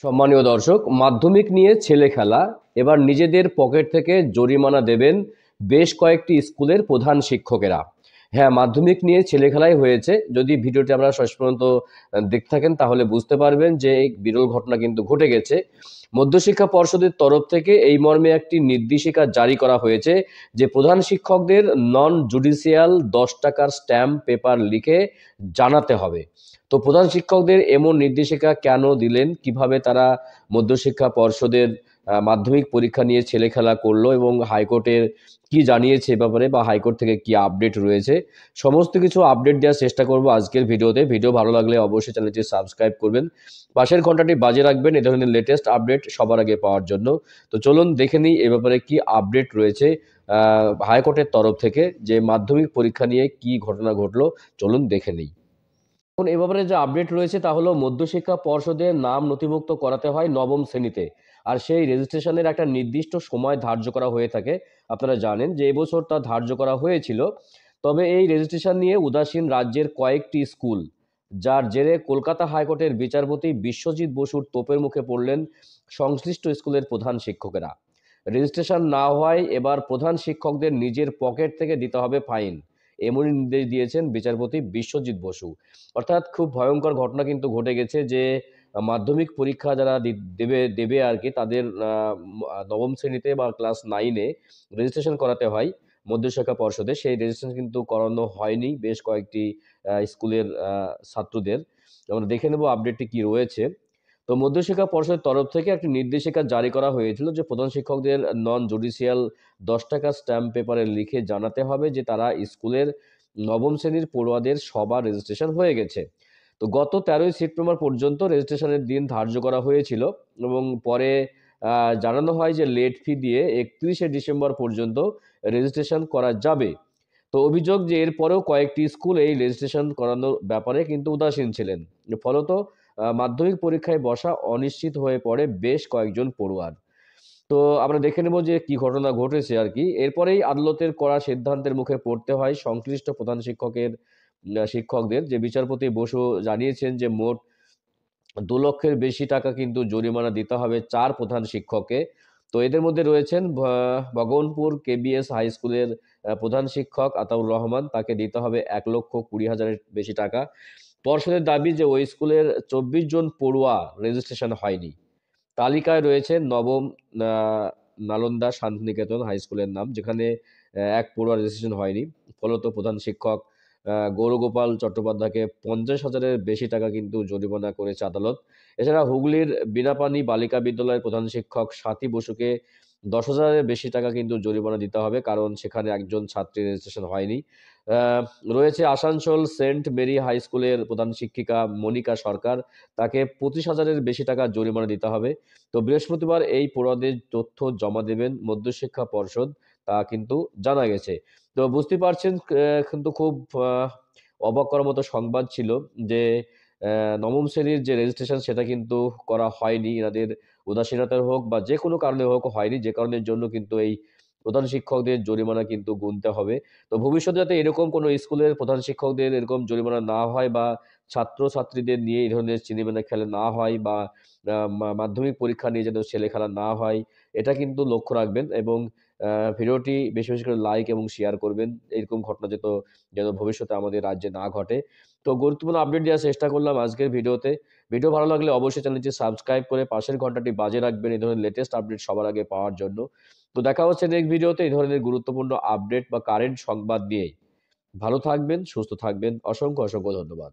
সম্মানীয় দর্শক, মাধ্যমিক নিয়ে ছেলে খেলা। এবার নিজেদের পকেট থেকে জরিমানা দেবেন বেশ কয়েকটি স্কুলের প্রধান শিক্ষকেরা। হ্যাঁ, মাধ্যমিক নিয়ে ছেলে খেলাই হয়েছে। যদি ভিডিওটি আপনারা শেষ পর্যন্ত দেখতে থাকেন তাহলে বুঝতে পারবেন যে এই বিরল ঘটনা কিন্তু ঘটে গেছে। মধ্যশিক্ষা পর্ষদের তরফ থেকে এই মর্মে একটি নির্দেশিকা জারি করা হয়েছে যে প্রধান শিক্ষকদের নন জুডিশিয়াল 10 টাকার স্ট্যাম্প পেপার লিখে জানাতে হবে। তো প্রধান শিক্ষকদের এমন নির্দেশিকা কেন দিলেন, কিভাবে তারা মধ্যশিক্ষা পর্ষদের মাধ্যমিক পরীক্ষা নিয়ে ছেলেখেলা করলো এবং হাইকোর্টের কি জানিয়েছে এ ব্যাপারে, বা হাইকোর্ট থেকে কি আপডেট রয়েছে, সমস্ত কিছু আপডেট দেওয়ার চেষ্টা করব আজকের ভিডিওতে। ভিডিও ভালো লাগলে অবশ্যই চ্যানেলটি সাবস্ক্রাইব করবেন, পাশের ঘন্টাটি বাজে রাখবেন এই ধরনের লেটেস্ট আপডেট সবার আগে পাওয়ার জন্য। তো চলুন দেখে নিই এ ব্যাপারে কি আপডেট রয়েছে হাইকোর্টের তরফ থেকে, যে মাধ্যমিক পরীক্ষা নিয়ে কি ঘটনা ঘটলো চলুন দেখে নিই। এখন এ ব্যাপারে যে আপডেট রয়েছে তা হলো মধ্যশিক্ষা পর্ষদের নাম নথিভুক্ত করাতে হয় নবম শ্রেণীতে, আর সেই রেজিস্ট্রেশনের একটা নির্দিষ্ট সময় ধার্য করা হয়ে থাকে। আপনারা জানেন যে এবছর তা ধার্য করা হয়েছিল, তবে এই রেজিস্ট্রেশন নিয়ে উদাসীন রাজ্যের কয়েকটি স্কুল, যার জেরে কলকাতা হাইকোর্টের বিচারপতি বিশ্বজিৎ বসুর তোপের মুখে পড়লেন সংশ্লিষ্ট স্কুলের প্রধান শিক্ষকেরা। রেজিস্ট্রেশন না হওয়ায় এবার প্রধান শিক্ষকদের নিজের পকেট থেকে দিতে হবে ফাইন, এমনই নির্দেশ দিয়েছেন বিচারপতি বিশ্বজিৎ বসু। অর্থাৎ খুব ভয়ঙ্কর ঘটনা কিন্তু ঘটে গেছে যে মাধ্যমিক পরীক্ষা যারা দেবে দেবে আর কি, তাদের নবম শ্রেণীতে বা ক্লাস 9-এ রেজিস্ট্রেশন করাতে হয় মধ্যশিক্ষা পর্ষদে। সেই রেজিস্ট্রেশন কিন্তু করানো হয়নি বেশ কয়েকটি স্কুলের ছাত্রদের। আমরা দেখে নেব আপডেটটি কি রয়েছে। তো মধ্যশিক্ষা পর্ষদের তরফ থেকে একটি নির্দেশিকা জারি করা হয়েছিল যে প্রধান শিক্ষকদের নন জুডিশিয়াল 10 টাকা স্ট্যাম্প পেপারে লিখে জানাতে হবে যে তারা স্কুলের নবম শ্রেণীর পড়ুয়াদের সবার রেজিস্ট্রেশন হয়ে গেছে। তো গত 13ই সেপ্টেম্বর পর্যন্ত রেজিস্ট্রেশনের দিন ধার্য করা হয়েছিল এবং পরে জানানো হয় যে লেট ফি দিয়ে 31শে ডিসেম্বর পর্যন্ত রেজিস্ট্রেশন করা যাবে। তো অভিযোগ যে এরপরেও কয়েকটি স্কুল এই রেজিস্ট্রেশন করানোর ব্যাপারে কিন্তু উদাসীন ছিলেন। ফলত মাধ্যমিক পরীক্ষায় বসা অনিশ্চিত হয়ে পড়ে বেশ কয়েকজন পড়ুয়ার। তো আমরা দেখে নেব যে কি ঘটনা ঘটেছে আর কি। এরপরেই আদালতের কড়া সিদ্ধান্তের মুখে পড়তে হয় সংশ্লিষ্ট প্রধান শিক্ষকদের, যে বিচারপতি বসু জানিয়েছেন যে মোট 2 লক্ষের বেশি টাকা কিন্তু জরিমানা দিতে হবে 4 প্রধান শিক্ষককে। তো এদের মধ্যে রয়েছেন ভগবানপুর কেবিএস হাই স্কুলের প্রধান শিক্ষক আতাউর রহমান, তাকে দিতে হবে 1,20,000-এর বেশি টাকা। পর্ষদের দাবি যে ওই স্কুলের 24 জন পড়ুয়া রেজিস্ট্রেশন হয়নি। তালিকায় রয়েছে নবম নালন্দা শান্তিনিকেতন হাই স্কুলের নাম, যেখানে এক পড়ুয়া রেজিস্ট্রেশন হয়নি। ফলত প্রধান শিক্ষক গৌরগোপাল চট্টোপাধ্যায়কে 50,000-এর বেশি টাকা কিন্তু জরিমানা করেছে আদালত। এছাড়া হুগলির বিনাপানি বালিকা বিদ্যালয়ের প্রধান শিক্ষক স্বাতী বসুকে 10,000-এর বেশি টাকা কিন্তু জরিমানা দিতে হবে, কারণ সেখানে একজন ছাত্রী রেজিস্ট্রেশন হয়নি। আহ, রয়েছে আসানসোল সেন্ট মেরি হাই স্কুলের প্রধান শিক্ষিকা মনিকা সরকার, তাকে 25,000-এর বেশি টাকা জরিমানা দিতে হবে। তো বৃহস্পতিবার এই পড়ুয়াদের তথ্য জমা দেবেন মধ্যশিক্ষা পর্ষদ, তা কিন্তু জানা গেছে। তো বুঝতে পারছেন, কিন্তু খুব অবাক করার মতো সংবাদ ছিল যে নবম শ্রেণীর যে রেজিস্ট্রেশন সেটা কিন্তু করা হয়নি, এনাদের উদাসীনতার হোক বা যে কোনো কারণে হোক হয়নি, যে কারণের জন্য কিন্তু এই প্রধান শিক্ষকদের জরিমানা কিন্তু গুনতে হবে। তো ভবিষ্যতে যাতে এরকম কোনো স্কুলের প্রধান শিক্ষকদের এরকম জরিমানা না হয়, বা ছাত্র ছাত্রীদের নিয়ে এই ধরনের ছিনিমিনি খেলা না হয়, বা মাধ্যমিক পরীক্ষা নিয়ে যেন ছেলে খেলা না হয়, এটা কিন্তু লক্ষ্য রাখবেন। এবং ভিডিওটি বেশি বেশি করে লাইক এবং শেয়ার করবেন, এরকম ঘটনা যেন ভবিষ্যতে আমাদের রাজ্যে না ঘটে। তো গুরুত্বপূর্ণ আপডেট দেওয়ার চেষ্টা করলাম আজকের ভিডিওতে। ভিডিও ভালো লাগলে অবশ্যই চ্যানেলটি সাবস্ক্রাইব করে পাশের ঘন্টাটি বাজে রাখবেন এই ধরনের লেটেস্ট আপডেট সবার আগে পাওয়ার জন্য। তো দেখা হচ্ছে নেক্সট ভিডিওতে এই ধরনের গুরুত্বপূর্ণ আপডেট বা কারেন্ট সংবাদ নিয়ে। ভালো থাকবেন, সুস্থ থাকবেন। অসংখ্য অসংখ্য ধন্যবাদ।